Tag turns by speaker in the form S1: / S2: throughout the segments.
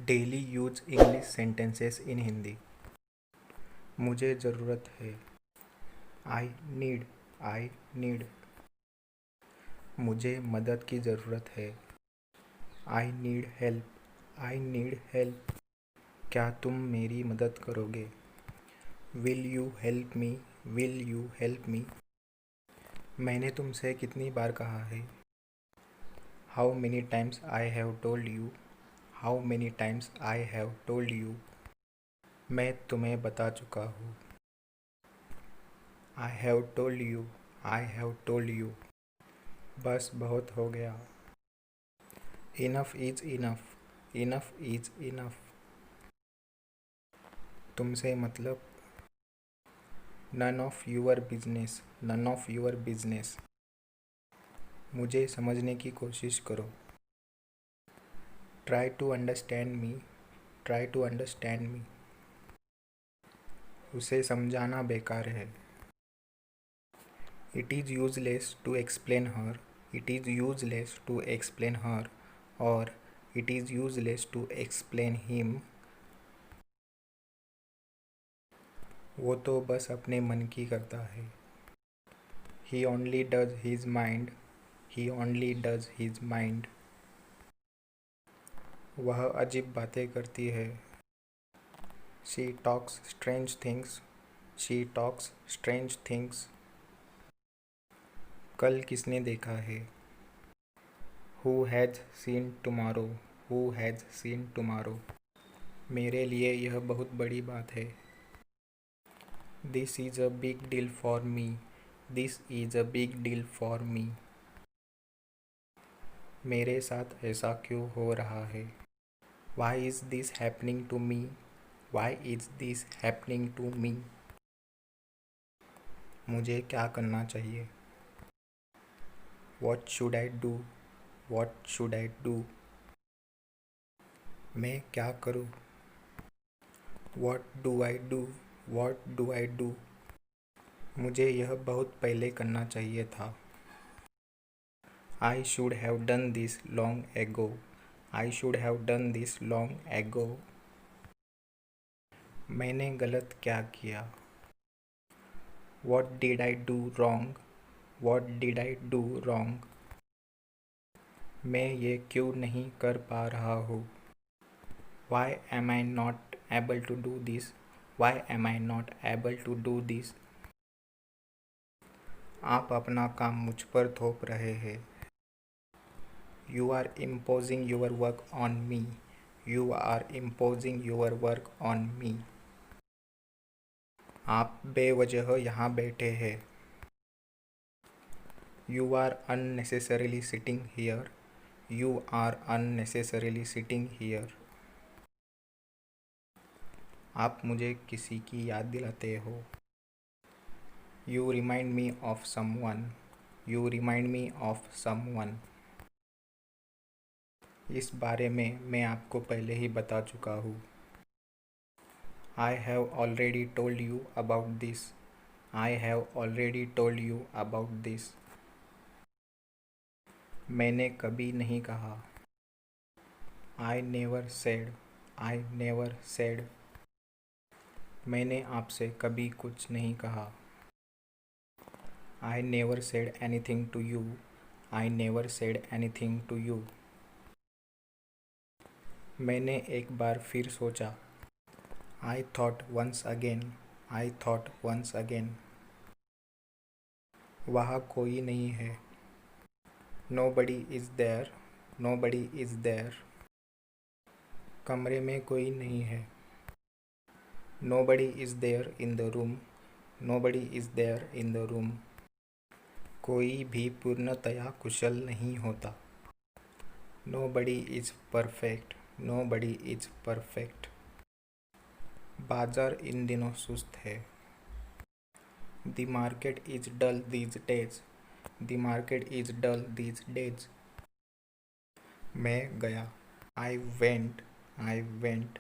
S1: Daily use English sentences इन हिंदी। मुझे ज़रूरत है। I need. I need. मुझे मदद की ज़रूरत है। I need help. I need help. क्या तुम मेरी मदद करोगे? Will you help me? Will you help me? मैंने तुमसे कितनी बार कहा है? How many times I have told you? How many times I have told you? मैं तुम्हें बता चुका हूँ। I have told you. I have told you. बस बहुत हो गया। Enough is enough. Enough is enough. तुमसे मतलब। None of your business. None of your business. मुझे समझने की कोशिश करो। Try to understand me. Try to understand me. उसे समझाना बेकार है। It is useless to explain her. It is useless to explain her. और it is useless to explain him. वो तो बस अपने मन की करता है। He only does his mind. He only does his mind. वह अजीब बातें करती है। She talks strange things. She talks strange things. कल किसने देखा है? Who has seen tomorrow? Who has seen tomorrow? मेरे लिए यह बहुत बड़ी बात है। This is a big deal for me. This is a big deal for me. मेरे साथ ऐसा क्यों हो रहा है? Why is this happening to me? Why is this happening to me? मुझे क्या करना चाहिए? What should I do? What should I do? मैं क्या करूँ? What do I do? What do I do? मुझे यह बहुत पहले करना चाहिए था। I should have done this long ago. I should have done this long ago. मैंने गलत क्या किया? What did I do wrong? What did I do wrong? मैं ये क्यों नहीं कर पा रहा हूँ? Why am I not able to do this? Why am I not able to do this? आप अपना काम मुझ पर थोप रहे हैं। You are imposing your work on me. You are imposing your work on me. आप बेवजह यहाँ बैठे हैं। You are unnecessarily sitting here. You are unnecessarily sitting here. आप मुझे किसी की याद दिलाते हो। You remind me of someone. You remind me of someone. इस बारे में मैं आपको पहले ही बता चुका हूँ। I have already told you about this. I have already told you about this. मैंने कभी नहीं कहा। I never said. I never said. मैंने आपसे कभी कुछ नहीं कहा। I never said anything to you. I never said anything to you. मैंने एक बार फिर सोचा। I thought once again. I thought once again. वहाँ कोई नहीं है। Nobody is there. Nobody is there. कमरे में कोई नहीं है। Nobody is there in the room. Nobody is there in the room. कोई भी पूर्णतया कुशल नहीं होता। Nobody is perfect. Nobody is perfect. बाजार इन दिनों सुस्त है। The market is dull these days. The market is dull these days. मैं गया। I went. I went.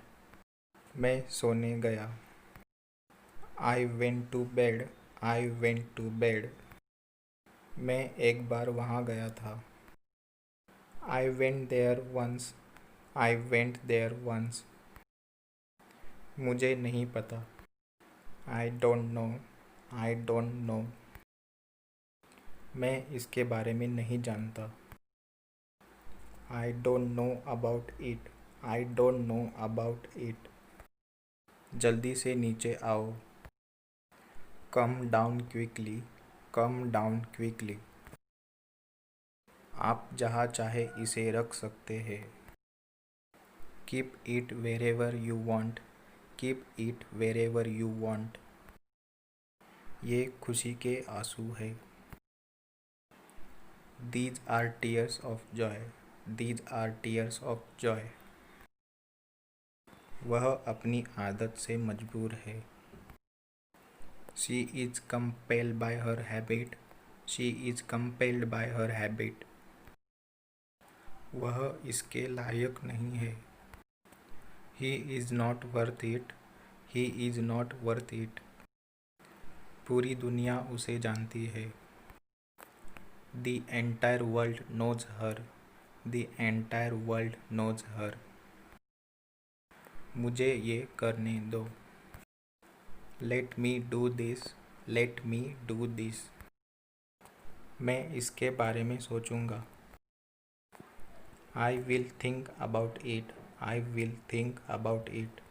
S1: मैं सोने गया। I went to bed. I went to bed. मैं एक बार वहाँ गया था। I went there once. I went there once. मुझे नहीं पता. I don't know. I don't know. मैं इसके बारे में नहीं जानता. I don't know about it. I don't know about it. जल्दी से नीचे आओ. Come down quickly. Come down quickly. आप जहाँ चाहे इसे रख सकते हैं. Keep it wherever you want. Keep it wherever you want. ये खुशी के आंसू है. These are tears of joy. These are tears of joy. वह अपनी आदत से मजबूर है. She is compelled by her habit. She is compelled by her habit. वह इसके लायक नहीं है. He is not worth it. He is not worth it. पूरी दुनिया उसे जानती है. The entire world knows her. The entire world knows her. मुझे ये करने दो. Let me do this. Let me do this. मैं इसके बारे में सोचूंगा. I will think about it. I will think about it.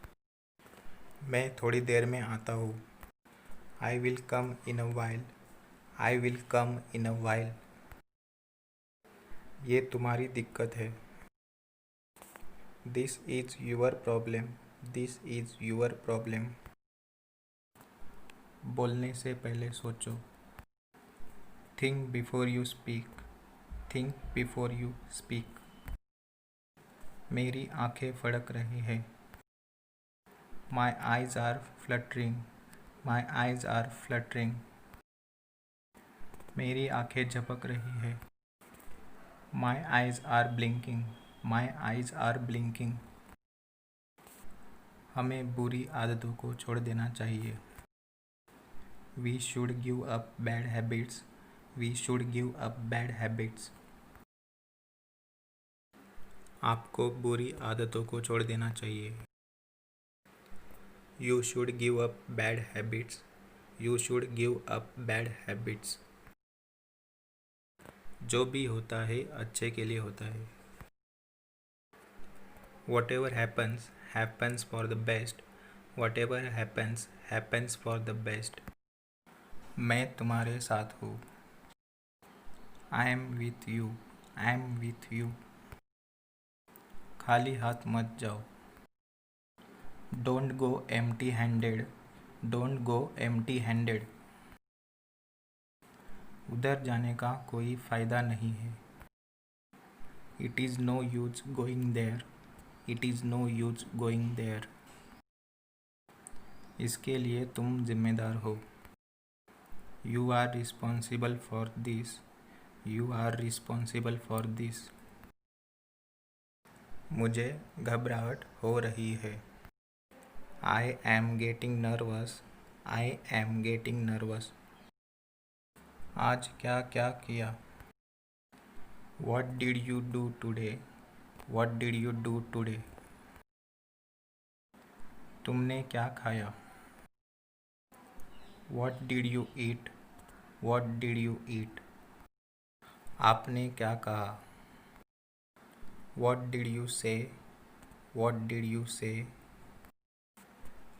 S1: मैं थोड़ी देर में आता हूँ. I will come in a while. I will come in a while. ये तुम्हारी दिक्कत है. This is your problem. This is your problem. बोलने से पहले सोचो. Think before you speak. Think before you speak. मेरी आंखें फड़क रही हैं. My eyes are fluttering. My eyes are fluttering. मेरी आंखें झपक रही हैं. My eyes are blinking. My eyes are blinking. हमें बुरी आदतों को छोड़ देना चाहिए. We should give up bad habits. We should give up bad habits. आपको बुरी आदतों को छोड़ देना चाहिए. You should give up bad habits. You should give up bad habits. जो भी होता है अच्छे के लिए होता है. Whatever happens, happens for the best. Whatever happens, happens for the best. मैं तुम्हारे साथ हूँ. I am with you. I am with you. खाली हाथ मत जाओ. Don't go empty-handed. Don't go empty-handed. उधर जाने का कोई फ़ायदा नहीं है. It is no use going there. It is no use going there. इसके लिए तुम जिम्मेदार हो. You are responsible for this. You are responsible for this. मुझे घबराहट हो रही है. I am getting nervous. I am getting nervous. आज क्या क्या किया. What did you do today? What did you do today? तुमने क्या खाया. What did you eat? What did you eat? आपने क्या कहा. What did you say? What did you say?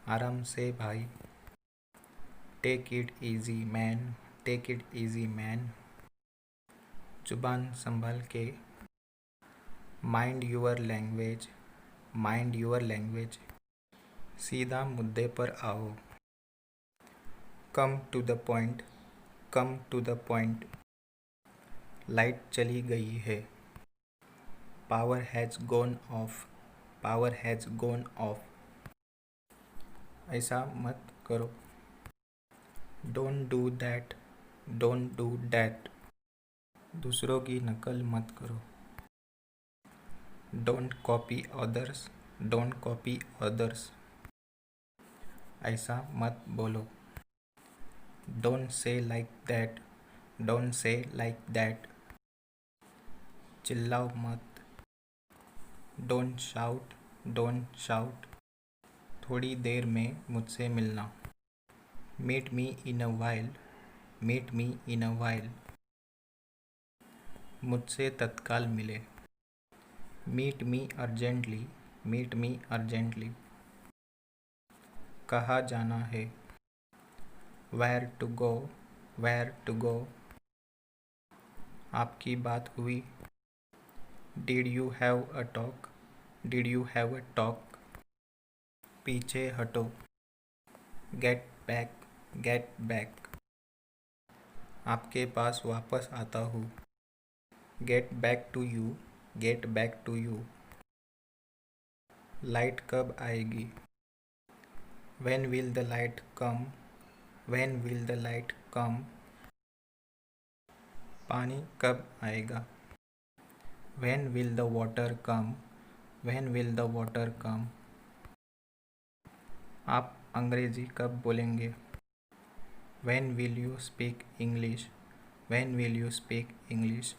S1: आराम से भाई. Take it easy man. Take it easy man. जुबान संभाल के. Mind your language. Mind your language. सीधा मुद्दे पर आओ. Come to the point. Come to the point. Light चली गई है. Power has gone off. Power has gone off. ऐसा मत करो. Don't do that. Don't do that. दूसरों की नकल मत करो. Don't copy others. Don't copy others. ऐसा मत बोलो. Don't say like that. Don't say like that. चिल्लाओ मत. Don't shout, don't shout. थोड़ी देर में मुझसे मिलना। Meet me in a while, meet me in a while. मुझसे तत्काल मिले। Meet me urgently, meet me urgently. कहाँ जाना है? Where to go, where to go. आपकी बात हुई? Did you have a talk, did you have a talk. पीछे हटो। Get back, get back. आपके पास वापस आता हूँ। Get back to you, gate back to you. Light कब आएगी? When will the light come, when will the light come. पानी कब आएगा? When will the water come, when will the water come. आप अंग्रेजी कब बोलेंगे? When will you speak English, when will you speak English.